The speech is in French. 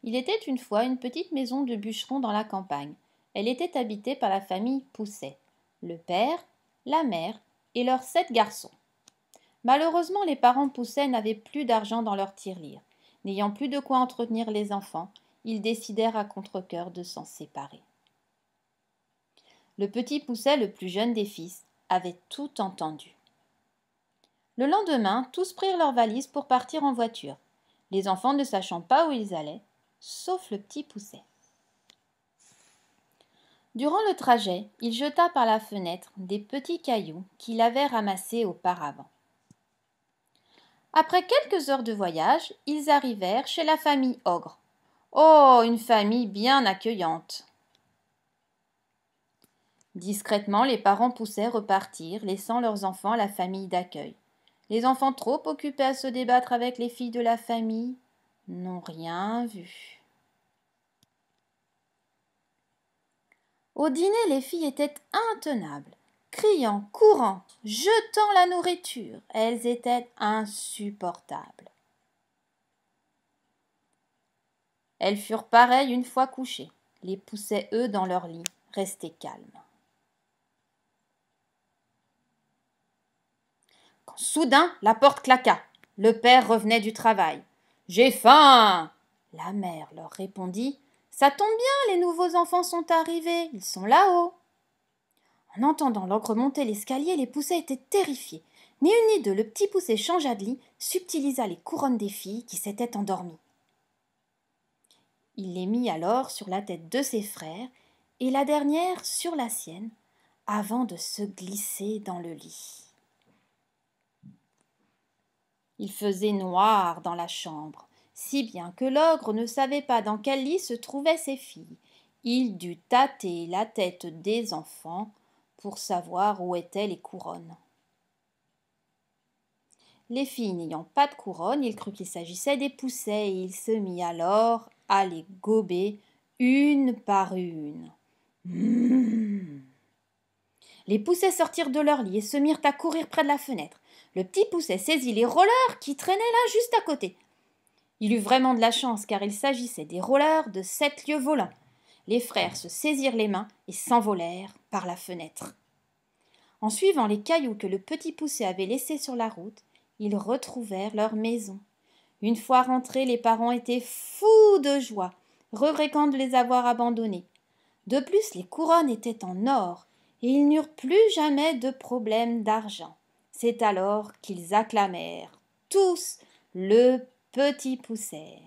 Il était une fois une petite maison de bûcheron dans la campagne. Elle était habitée par la famille Pousset, le père, la mère et leurs 7 garçons. Malheureusement, les parents Pousset n'avaient plus d'argent dans leur tirelire. N'ayant plus de quoi entretenir les enfants, ils décidèrent à contre-cœur de s'en séparer. Le petit Pousset, le plus jeune des fils, avait tout entendu. Le lendemain, tous prirent leurs valises pour partir en voiture, les enfants ne sachant pas où ils allaient, sauf le petit Pousset. Durant le trajet, il jeta par la fenêtre des petits cailloux qu'il avait ramassés auparavant. Après quelques heures de voyage, ils arrivèrent chez la famille Ogre. Oh, une famille bien accueillante! Discrètement, les parents Pousset repartirent, laissant leurs enfants à la famille d'accueil. Les enfants trop occupés à se débattre avec les filles de la famille n'ont rien vu. Au dîner, les filles étaient intenables, criant, courant, jetant la nourriture. Elles étaient insupportables. Elles furent pareilles une fois couchées. Les Pousset, eux, dans leur lit, restaient calmes. Quand soudain, la porte claqua. Le père revenait du travail. « J'ai faim !» La mère leur répondit. « Ça tombe bien, les nouveaux enfants sont arrivés, ils sont là-haut. » En entendant l'ogre monter l'escalier, les Pousset étaient terrifiés. Ni une ni deux, le petit Pousset changea de lit, subtilisa les couronnes des filles qui s'étaient endormies. Il les mit alors sur la tête de ses frères et la dernière sur la sienne, avant de se glisser dans le lit. Il faisait noir dans la chambre, si bien que l'ogre ne savait pas dans quel lit se trouvaient ses filles. Il dut tâter la tête des enfants pour savoir où étaient les couronnes. Les filles n'ayant pas de couronne, il crut qu'il s'agissait des Pousset et il se mit alors à les gober une par une. Les Pousset sortirent de leur lit et se mirent à courir près de la fenêtre. Le petit Pousset saisit les rollers qui traînaient là juste à côté. Il eut vraiment de la chance car il s'agissait des rollers de 7 lieux volants. Les frères se saisirent les mains et s'envolèrent par la fenêtre. En suivant les cailloux que le petit Pousset avait laissés sur la route, ils retrouvèrent leur maison. Une fois rentrés, les parents étaient fous de joie, regrettant de les avoir abandonnés. De plus, les couronnes étaient en or, et ils n'eurent plus jamais de problème d'argent. C'est alors qu'ils acclamèrent tous le petit Pousset.